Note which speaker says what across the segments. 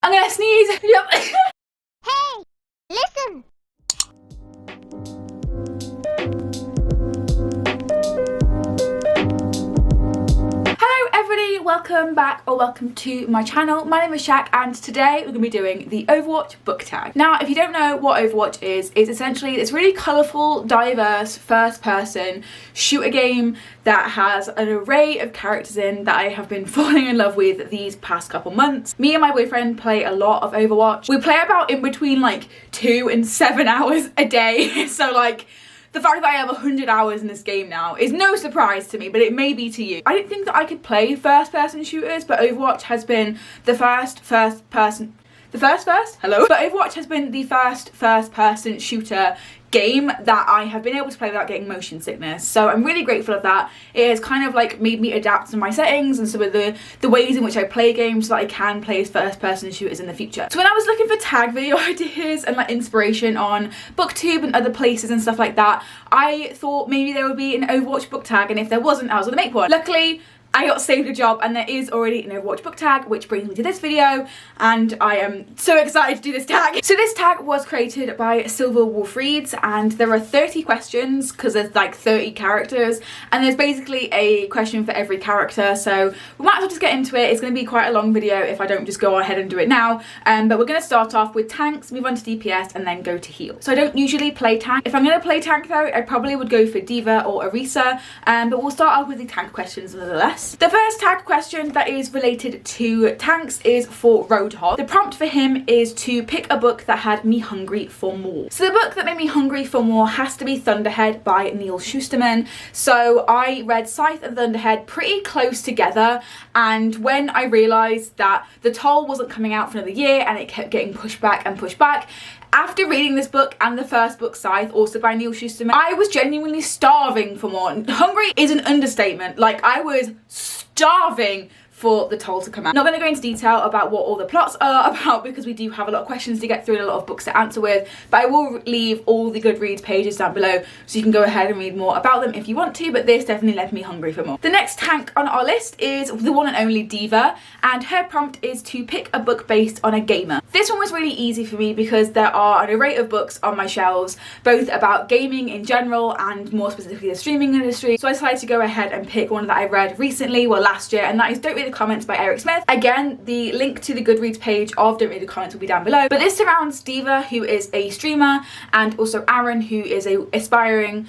Speaker 1: I'm gonna sneeze. Yep.
Speaker 2: Hey, listen.
Speaker 1: Hello everybody, welcome back or welcome to my channel. My name is Shaq and today we're going to be doing the Overwatch Book Tag. Now if you don't know what Overwatch is, it's essentially this really colourful, diverse, first person shooter game that has an array of characters in that I have been falling in love with these past couple months. Me and my boyfriend play a lot of Overwatch. We play about in between like 2 and 7 hours a day, so like the fact that I have 100 hours in this game now is no surprise to me, but it may be to you. I didn't think that I could play first-person shooters, but Overwatch has been the first first-person shooter game that I have been able to play without getting motion sickness. So I'm really grateful of that. It has kind of like made me adapt to my settings and some of the ways in which I play games so that I can play as first-person shooters in the future. So when I was looking for tag video ideas and like inspiration on BookTube and other places and stuff like that, I thought maybe there would be an Overwatch book tag, and if there wasn't, I was gonna make one. Luckily, I got saved a job and there is already an Overwatch book tag, which brings me to this video, and I am so excited to do this tag. So this tag was created by SilverWolfReads, and there are 30 questions because there's like 30 characters, and there's basically a question for every character, so we might as well just get into it. It's going to be quite a long video if I don't just go ahead and do it now, but we're going to start off with tanks, move on to DPS, and then go to heal. So I don't usually play tank. If I'm going to play tank though, I probably would go for d.va or Orisa, but we'll start off with the tank questions nonetheless. The first tag question that is related to tanks is for Roadhog. The prompt for him is to pick a book that had me hungry for more. So the book that made me hungry for more has to be Thunderhead by Neal Shusterman. So I read Scythe and Thunderhead pretty close together, and when I realised that The Toll wasn't coming out for another year and it kept getting pushed back and pushed back, after reading this book and the first book, Scythe, also by Neal Shusterman, I was genuinely starving for more. Hungry is an understatement. Like, I was starving for The Toll to come out. Not going to go into detail about what all the plots are about because we do have a lot of questions to get through and a lot of books to answer with, but I will leave all the Goodreads pages down below so you can go ahead and read more about them if you want to, but this definitely left me hungry for more. The next tank on our list is the one and only d.va, and her prompt is to pick a book based on a gamer. This one was really easy for me because there are an array of books on my shelves, both about gaming in general and more specifically the streaming industry, so I decided to go ahead and pick one that I read recently, well last year, and that is Don't Read the Comments by Eric Smith. Again, the link to the Goodreads page of Don't Read the Comments will be down below, but this surrounds d.va, who is a streamer, and also Aaron, who is a aspiring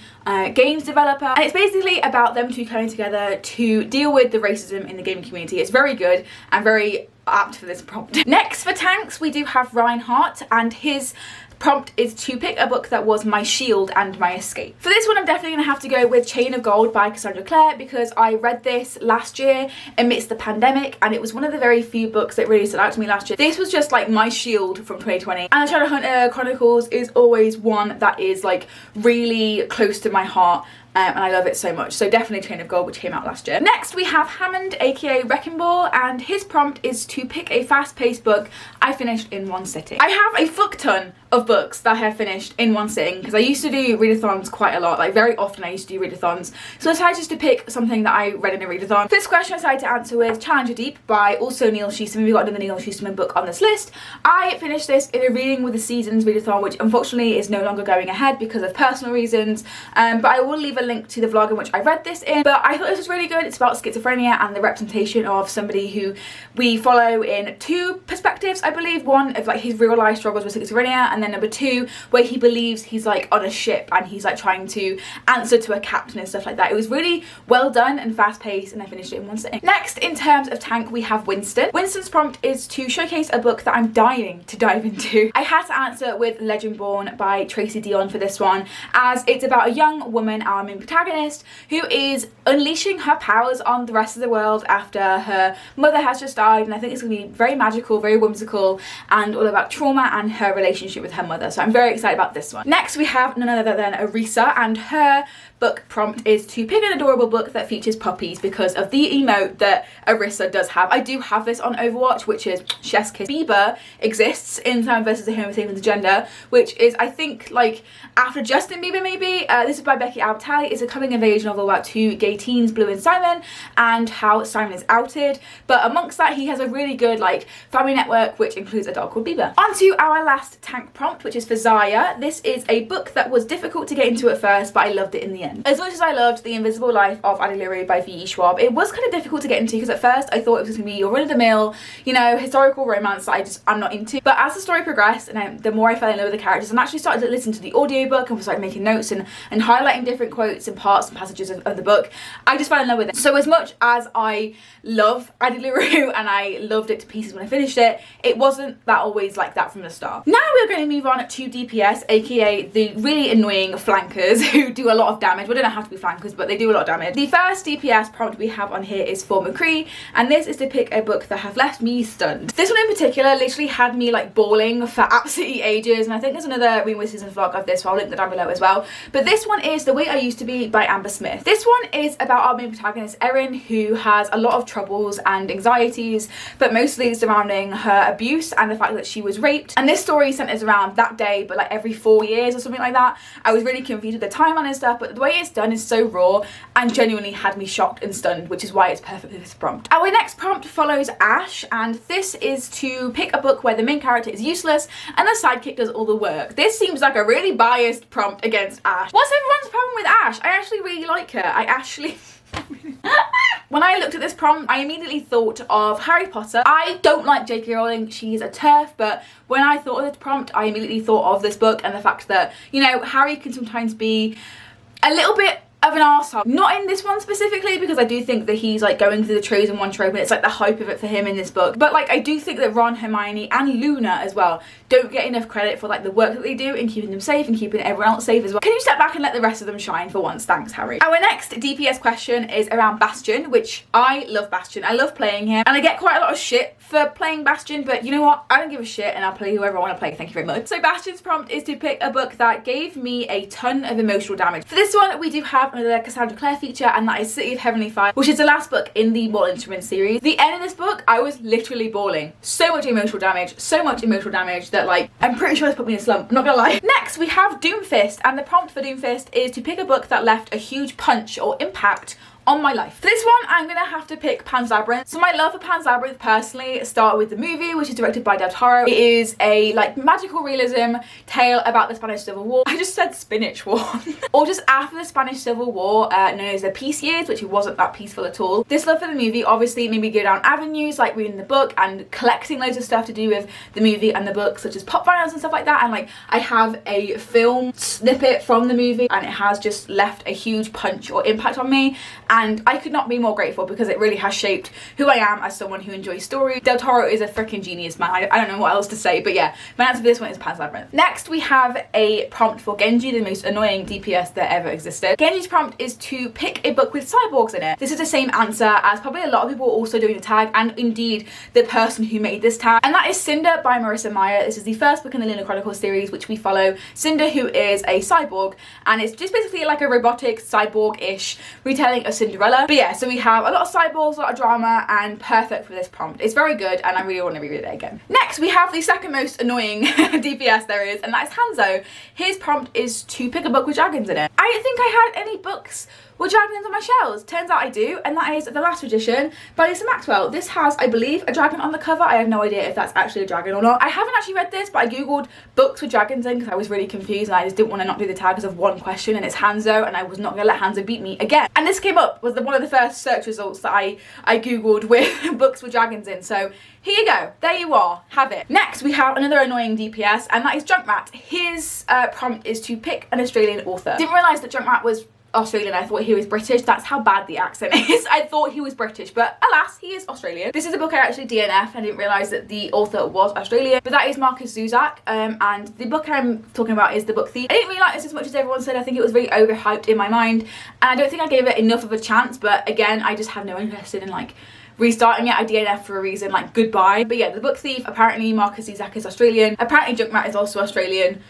Speaker 1: games developer, and it's basically about them two coming together to deal with the racism in the gaming community. It's very good and very apt for this prompt. Next for tanks we do have Reinhardt, and his prompt is to pick a book that was my shield and my escape. For this one I'm definitely going to have to go with Chain of Gold by Cassandra Clare because I read this last year amidst the pandemic and it was one of the very few books that really stood out to me last year. This was just like my shield from 2020, and the Shadowhunter Chronicles is always one that is like really close to my heart. And I love it so much, so definitely Chain of Gold, which came out last year. Next we have Hammond, aka Wrecking Ball, and his prompt is to pick a fast-paced book I finished in one sitting. I have a fuck ton of books that I have finished in one sitting because I used to do readathons quite a lot, like very often I used to do readathons, so I decided just to pick something that I read in a readathon. This question I decided to answer with Challenger Deep by also Neal Shusterman. We've got another Neal Shusterman book on this list. I finished this in a Reading with the Seasons readathon, which unfortunately is no longer going ahead because of personal reasons, but I will leave a link to the vlog in which I read this in. But I thought this was really good. It's about schizophrenia and the representation of somebody who we follow in two perspectives, I believe. One of like his real life struggles with schizophrenia, and then number two where he believes he's like on a ship and he's like trying to answer to a captain and stuff like that. It was really well done and fast paced, and I finished it in one sitting. Next in terms of tank we have Winston. Winston's prompt is to showcase a book that I'm dying to dive into. I had to answer with Legendborn by Tracy Dion for this one, as it's about a young woman, our main protagonist, who is unleashing her powers on the rest of the world after her mother has just died, and I think it's going to be very magical, very whimsical, and all about trauma and her relationship with her mother. So I'm very excited about this one. Next we have none other than Arisa, and her book prompt is to pick an adorable book that features puppies because of the emote that Arisa does have. I do have this on Overwatch, which is Chef's Kiss. Bieber exists in Time versus the Human Saving the Gender, which is, I think, like after Justin Bieber maybe. This is by Becky Albertalli. It's a coming of age novel about two gay teens, Blue and Simon, and how Simon is outed. But amongst that, he has a really good like family network, which includes a dog called Bieber. On to our last tank prompt, which is for Zaya. This is a book that was difficult to get into at first, but I loved it in the end. As much as I loved The Invisible Life of Addie LaRue by V.E. Schwab, it was kind of difficult to get into because at first I thought it was going to be your run-of-the-mill, you know, historical romance that I'm not into. But as the story progressed and the more I fell in love with the characters and actually started to listen to the audiobook and was like making notes and highlighting different quotes and parts and passages of the book, I just fell in love with it. So as much as I love Addie LaRue and I loved it to pieces when I finished it, it wasn't that always like that from the start. Now we're going to move on to DPS, aka the really annoying flankers who do a lot of damage. Well, they don't have to be flankers, but they do a lot of damage. The first DPS prompt we have on here is for McCree, and this is to pick a book that have left me stunned. This one in particular literally had me like bawling for absolutely ages, and I think there's another Reading with Seasons vlog of this, so I'll link that down below as well. But this one is The Way I Used to Be by Amber Smith. This one is about our main protagonist Erin, who has a lot of troubles and anxieties, but mostly surrounding her abuse and the fact that she was raped. And this story centers around that day, but like every 4 years or something like that. I was really confused with the timeline and stuff, but the way it's done is so raw and genuinely had me shocked and stunned, which is why it's perfect for this prompt. Our next prompt follows Ash, and this is to pick a book where the main character is useless and the sidekick does all the work. This seems like a really biased prompt against Ash. What's everyone's problem with Ash? I actually really like her. When I looked at this prompt, I immediately thought of Harry Potter. I don't like J.K. Rowling, she's a TERF, but when I thought of this prompt, I immediately thought of this book and the fact that, you know, Harry can sometimes be a little bit of an arsehole. Not in this one specifically, because I do think that he's like going through the chosen one trope and it's like the hype of it for him in this book. But like I do think that Ron, Hermione and Luna as well don't get enough credit for like the work that they do in keeping them safe and keeping everyone else safe as well. Can you step back and let the rest of them shine for once? Thanks, Harry. Our next DPS question is around Bastion, which I love Bastion. I love playing him and I get quite a lot of shit for playing Bastion, but you know what? I don't give a shit and I'll play whoever I want to play. Thank you very much. So Bastion's prompt is to pick a book that gave me a ton of emotional damage. For this one, we do have another Cassandra Clare feature, and that is City of Heavenly Fire, which is the last book in the Mortal Instruments series. The end of this book, I was literally bawling. So much emotional damage that like, I'm pretty sure it's put me in a slump, I'm not gonna lie. Next, we have Doomfist, and the prompt for Doomfist is to pick a book that left a huge punch or impact on my life. For this one, I'm gonna have to pick Pan's Labyrinth. So my love for Pan's Labyrinth personally started with the movie, which is directed by Del Toro. It is a like magical realism tale about the Spanish Civil War. I just said Spinach War. Or just after the Spanish Civil War, known as the peace years, which it wasn't that peaceful at all. This love for the movie obviously made me go down avenues like reading the book and collecting loads of stuff to do with the movie and the book, such as pop vinyls and stuff like that. And like I have a film snippet from the movie and it has just left a huge punch or impact on me. And I could not be more grateful because it really has shaped who I am as someone who enjoys stories. Del Toro is a freaking genius, man. I don't know what else to say, but yeah, my answer for this one is Pan's Labyrinth. Next, we have a prompt for Genji, the most annoying DPS that ever existed. Genji's prompt is to pick a book with cyborgs in it. This is the same answer as probably a lot of people also doing the tag, and indeed the person who made this tag, and that is Cinder by Marissa Meyer. This is the first book in the Lunar Chronicles series, which we follow Cinder, who is a cyborg, and it's just basically like a robotic cyborg-ish retelling of Cinderella. But yeah, so we have a lot of cyborgs, a lot of drama, and perfect for this prompt. It's very good and I really want to reread it again. Next, we have the second most annoying DPS there is, and that is Hanzo. His prompt is to pick a book with dragons in it. I didn't think I had any books with dragons on my shelves. Turns out I do, and that is The Last Magician by Lisa Maxwell. This has, I believe, a dragon on the cover. I have no idea if that's actually a dragon or not. I haven't actually read this, but I googled books with dragons in because I was really confused and I just didn't want to not do the tag because of one question, and it's Hanzo, and I was not going to let Hanzo beat me again. And this came up, was one of the first search results that I googled with books with dragons in. So here you go, there you are, have it. Next, we have another annoying DPS, and that is Junkrat. His prompt is to pick an Australian author. Didn't realise that Junkrat was Australian. I thought he was British. That's how bad the accent is. I thought he was British, but alas, he is Australian. This is a book I actually DNF'd. I didn't realise that the author was Australian, but that is Marcus Zuzak, and the book I'm talking about is The Book Thief. I didn't really like this as much as everyone said. I think it was very overhyped in my mind, and I don't think I gave it enough of a chance, but again, I just have no interest in like restarting it. I DNF for a reason, like goodbye. But yeah, The Book Thief, apparently Marcus Isaac is Australian. Apparently Junkrat is also Australian.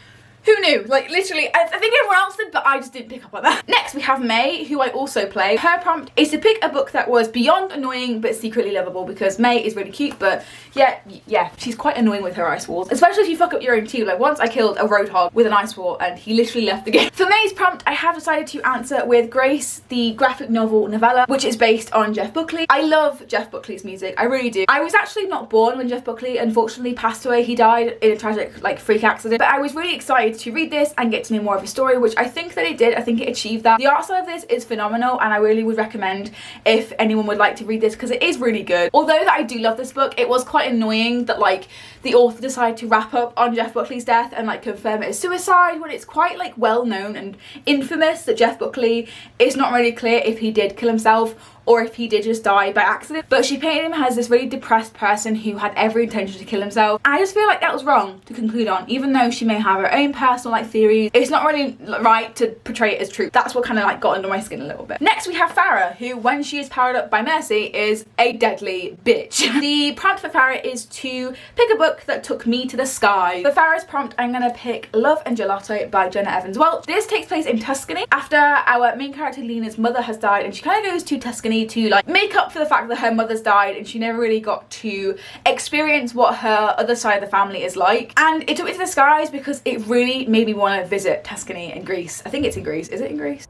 Speaker 1: Who knew? Like literally, I think everyone else did, but I just didn't pick up on that. Next we have May, who I also play. Her prompt is to pick a book that was beyond annoying but secretly lovable, because May is really cute, but yeah, she's quite annoying with her ice walls. Especially if you fuck up your own too. Like once I killed a roadhog with an ice wall and he literally left the game. For May's prompt, I have decided to answer with Grace, the graphic novel novella, which is based on Jeff Buckley. I love Jeff Buckley's music, I really do. I was actually not born when Jeff Buckley unfortunately passed away. He died in a tragic like freak accident, but I was really excited to read this and get to know more of his story, which I think that it did. I think it achieved that. The art style of this is phenomenal, and I really would recommend if anyone would like to read this, because it is really good. Although that I do love this book, it was quite annoying that like the author decided to wrap up on Jeff Buckley's death and like confirm it as suicide, when it's quite like well known and infamous that Jeff Buckley, it's not really clear if he did kill himself or if he did just die by accident. But she painted him as this really depressed person who had every intention to kill himself. I just feel like that was wrong to conclude on, even though she may have her own personal like theories. It's not really right to portray it as true. That's what kind of like got under my skin a little bit. Next we have Farah, who when she is powered up by Mercy is a deadly bitch. The prompt for Farah is to pick a book that took me to the sky. For Farah's prompt, I'm gonna pick Love and Gelato by Jenna Evans Welch. This takes place in Tuscany after our main character Lena's mother has died, and she kind of goes to Tuscany to like make up for the fact that her mother's died and she never really got to experience what her other side of the family is like. And it took me to the skies because it really made me want to visit Tuscany in Greece. I think it's in Greece. Is it in Greece?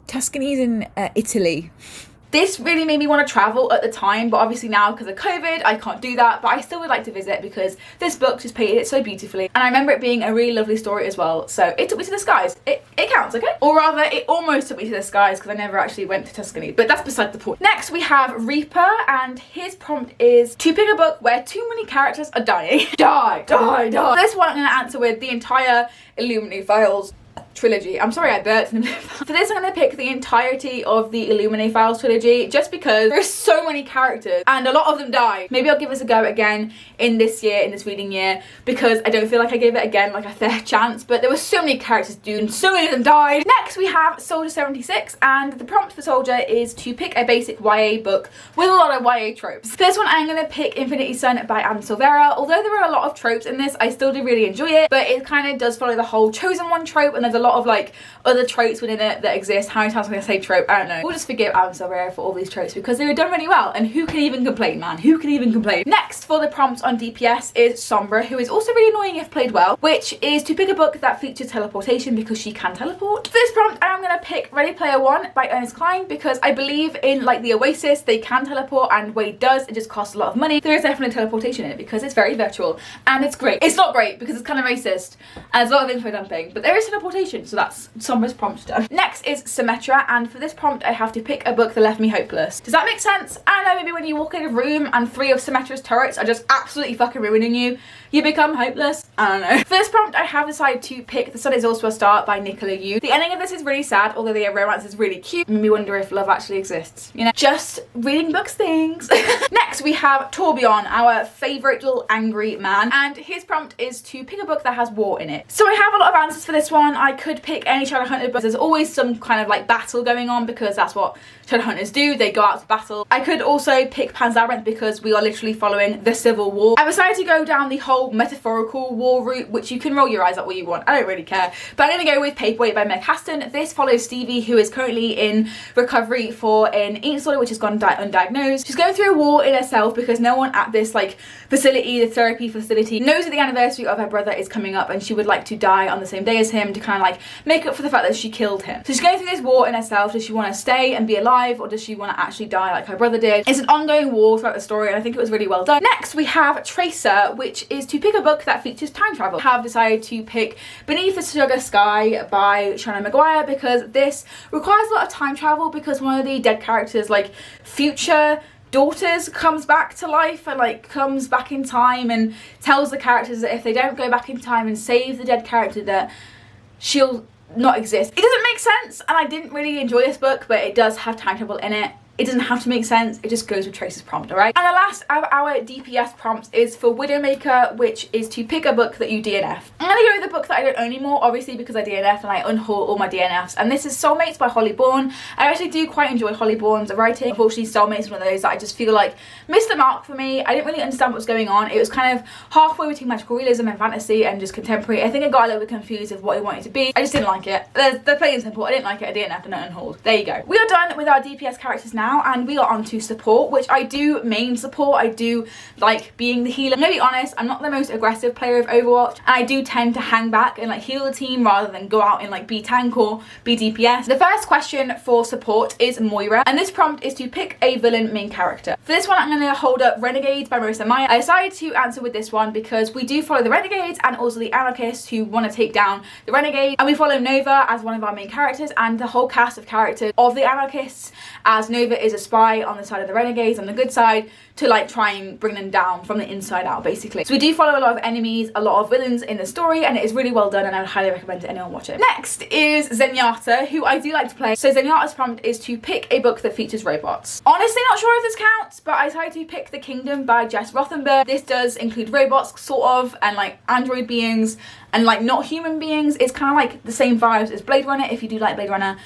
Speaker 3: Tuscany's in Italy.
Speaker 1: This really made me want to travel at the time, but obviously now because of COVID I can't do that, but I still would like to visit because this book just painted it so beautifully, and I remember it being a really lovely story as well. So it took me to the skies. It counts, okay? Or rather, it almost took me to the skies because I never actually went to Tuscany, but that's beside the point. Next we have Reaper, and his prompt is to pick a book where too many characters are dying. Die. This one I'm going to answer with the entire Illuminati Files trilogy. I'm sorry I burped. For this I'm going to pick the entirety of the Illuminati Files trilogy, just because there's so many characters and a lot of them die. Maybe I'll give this a go again in this reading year, because I don't feel like I gave it again like a fair chance, but there were so many characters, dude, and so many of them died. Next we have Soldier 76, and the prompt for Soldier is to pick a basic YA book with a lot of YA tropes. For this one I'm going to pick Infinity Sun by Anne Silvera. Although there are a lot of tropes in this, I still do really enjoy it, but it kind of does follow the whole chosen one trope, and there's a lot of like other tropes within it that exist. How many times am I going to say trope? I don't know. We'll just forgive Anne Silvera for all these tropes because they were done really well, and who can even complain, man? Who can even complain? Next for the prompt on DPS is Sombra, who is also really annoying if played well, which is to pick a book that features teleportation because she can teleport. For this prompt I'm going to pick Ready Player One by Ernest Cline, because I believe in like the Oasis they can teleport, and Wade does, it just costs a lot of money. There is definitely teleportation in it because it's very virtual and it's great. It's not great because it's kind of racist and there's a lot of info dumping, but there is teleportation, so that's Sombra's prompt done. Next is Symmetra, and for this prompt I have to pick a book that left me hopeless. Does that make sense? I don't know, maybe when you walk in a room and 3 of Symmetra's turrets are just absolutely fucking ruining you, you become hopeless. I don't know. For this prompt I have decided to pick The Sun Is Also a Star by Nicola Yu. The ending of this is really sad, although the romance is really cute. Made me wonder if love actually exists. You know, just reading books things. Next we have Tourbillon, our favourite little angry man, and his prompt is to pick a book that has war in it. So I have a lot of answers for this one. I could pick any Shadowhunter book. There's always some kind of like battle going on because that's what Shadowhunters do. They go out to battle. I could also pick Pan's Labyrinth because we are literally following the Civil War. I decided to go down the whole metaphorical war route, which you can roll your eyes at what you want. I don't really care. But I'm going to go with Paperweight by Meg Haston. This follows Stevie, who is currently in recovery for an eating disorder which has gone undiagnosed. She's going through a war in herself because no one at this like facility, the therapy facility, knows that the anniversary of her brother is coming up, and she would like to die on the same day as him to kind of like make up for the fact that she killed him. So she's going through this war in herself. Does she want to stay and be alive, or does she want to actually die like her brother did? It's an ongoing war throughout the story, and I think it was really well done. Next we have Tracer, which is to pick a book that features time travel. I have decided to pick Beneath the Sugar Sky by Shannon Maguire because this requires a lot of time travel, because one of the dead characters, like future daughters, comes back to life and like comes back in time and tells the characters that if they don't go back in time and save the dead character that she'll not exist. It doesn't make sense, and I didn't really enjoy this book, but it does have time travel in it. It doesn't have to make sense, it just goes with Trace's prompt, alright? And the last of our DPS prompts is for Widowmaker, which is to pick a book that you DNF. I'm gonna go with the book that I don't own anymore, obviously because I DNF and I unhaul all my DNFs, and this is Soulmates by Holly Bourne. I actually do quite enjoy Holly Bourne's writing. Unfortunately, Soulmates is one of those that I just feel like missed the mark for me. I didn't really understand what was going on. It was kind of halfway between magical realism and fantasy and just contemporary. I think I got a little bit confused with what it wanted to be. I just didn't like it. They're plain and simple. I didn't like it, I DNF'd and I unhauled. There you go. We are done with our DPS characters now, and we are on to support, which I do main support. I do like being the healer. I'm gonna be honest, I'm not the most aggressive player of Overwatch, and I do tend to hang back and like heal the team rather than go out and like be tank or be DPS. The first question for support is Moira, and this prompt is to pick a villain main character. For this one, I'm gonna hold up Renegades by Marissa Meyer. I decided to answer with this one because we do follow the Renegades and also the Anarchists who want to take down the Renegades, and we follow Nova as one of our main characters and the whole cast of characters of the Anarchists, as Nova is a spy on the side of the Renegades on the good side to like try and bring them down from the inside out, basically. So we do follow a lot of enemies, a lot of villains in the story, and it is really well done, and I would highly recommend that anyone watch it. Next is Zenyatta, who I do like to play. So Zenyatta's prompt is to pick a book that features robots. Honestly, not sure if this counts, but I decided to pick The Kingdom by Jess Rothenberg. This does include robots, sort of, and like android beings, and like not human beings. It's kind of like the same vibes as Blade Runner, if you do like Blade Runner.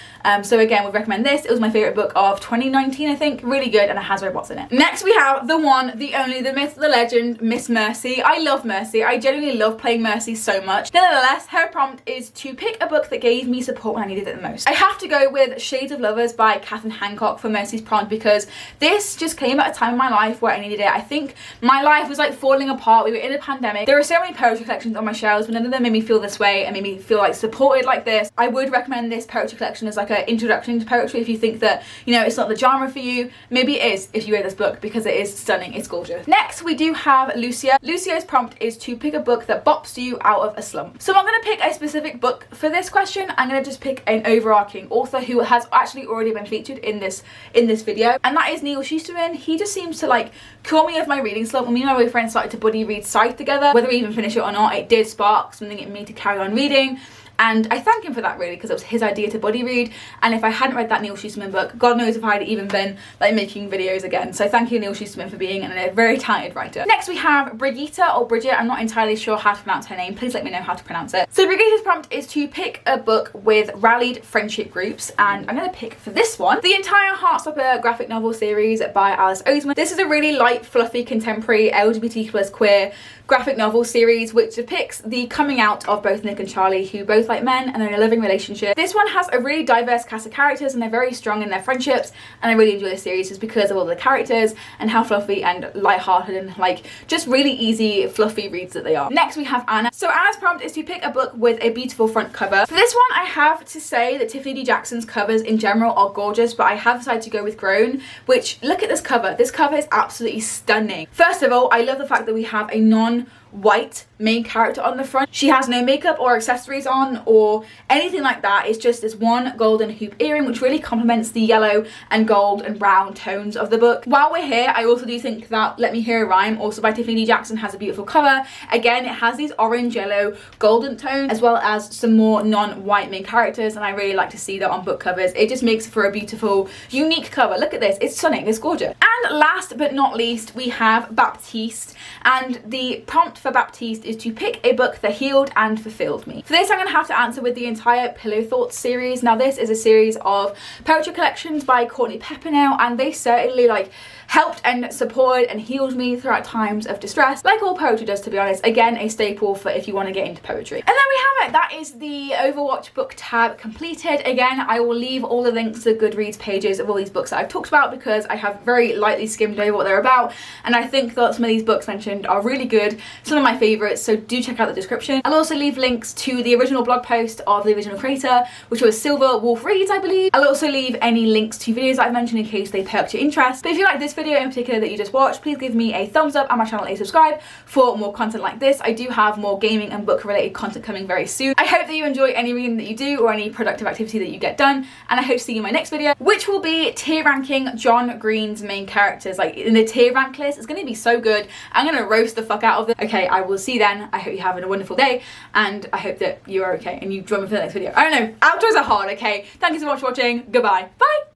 Speaker 1: So again, would recommend this. It was my favorite book of 2019, I think. Really good, and it has robots in it. Next we have the one, the only, the myth, the legend, Miss Mercy. I love Mercy. I genuinely love playing Mercy so much. Nevertheless, her prompt is to pick a book that gave me support when I needed it the most. I have to go with Shades of Lovers by Katherine Hancock for Mercy's prompt, because this just came at a time in my life where I needed it. I think my life was like falling apart. We were in a pandemic. There are so many poetry collections on my shelves, but none of them made me feel this way and made me feel like supported like this. I would recommend this poetry collection as like an introduction to poetry if you think that, you know, it's not the genre for you. Maybe it is if you read this book, because it is stunning. It's gorgeous. Next, we do have Lucio. Lucio's prompt is to pick a book that bops you out of a slump. So I'm going to pick a specific book for this question. I'm going to just pick an overarching author who has actually already been featured in this video, and that is Neal Shusterman. He just seems to like cure me of my reading slump. When me and my boyfriend started to buddy read Scythe together, whether we even finish it or not, it did spark something in me to carry on reading. And I thank him for that, really, because it was his idea to buddy read. And if I hadn't read that Neal Shusterman book, God knows if I'd even been like making videos again. So thank you, Neal Shusterman, for being a very talented writer. Next we have Brigitte, or Bridget. I'm not entirely sure how to pronounce her name. Please let me know how to pronounce it. So Brigitte's prompt is to pick a book with rallied friendship groups. And I'm going to pick for this one the entire Heartstopper graphic novel series by Alice Oseman. This is a really light, fluffy, contemporary LGBTQ+ queer graphic novel series which depicts the coming out of both Nick and Charlie, who both like men and are in a loving relationship. This one has a really diverse cast of characters and they're very strong in their friendships, and I really enjoy this series just because of all the characters and how fluffy and light-hearted and like just really easy fluffy reads that they are. Next we have Anna. So Anna's prompt is to pick a book with a beautiful front cover. For this one I have to say that Tiffany D. Jackson's covers in general are gorgeous, but I have decided to go with Grown, which, look at this cover. This cover is absolutely stunning. First of all, I love the fact that we have a non-white main character on the front. She has no makeup or accessories on or anything like that. It's just this one golden hoop earring, which really complements the yellow and gold and brown tones of the book. While we're here, I also do think that Let Me Hear a Rhyme, also by Tiffany D. Jackson, has a beautiful cover. Again, it has these orange, yellow, golden tones, as well as some more non-white main characters, and I really like to see that on book covers. It just makes for a beautiful, unique cover. Look at this. It's stunning. It's gorgeous. And last but not least, we have Baptiste, and the prompt for Baptiste is to pick a book that healed and fulfilled me. For this, I'm going to have to answer with the entire Pillow Thoughts series. Now, this is a series of poetry collections by Courtney Peppernell, and they certainly like helped and supported and healed me throughout times of distress, like all poetry does, to be honest. Again, a staple for if you want to get into poetry. And there we have it. That is the Overwatch book tab completed. Again, I will leave all the links to the Goodreads pages of all these books that I've talked about, because I have very lightly skimmed over what they're about, and I think that some of these books mentioned are really good, some of my favourites, so do check out the description. I'll also leave links to the original blog post of the original creator, which was SilverWolfReads, I believe. I'll also leave any links to videos that I've mentioned in case they perked your interest. But if you like this video in particular that you just watched, please give me a thumbs up and my channel a subscribe for more content like this. I do have more gaming and book related content coming very soon. I hope that you enjoy any reading that you do or any productive activity that you get done, and I hope to see you in my next video, which will be tier ranking John Green's main characters, like in the tier rank list. It's going to be so good. I'm going to roast the fuck out of them. Okay, I will see you then. I hope you're having a wonderful day, and I hope that you are okay and you join me for the next video. I don't know, outros are hard, okay? Thank you so much for watching. Goodbye. Bye.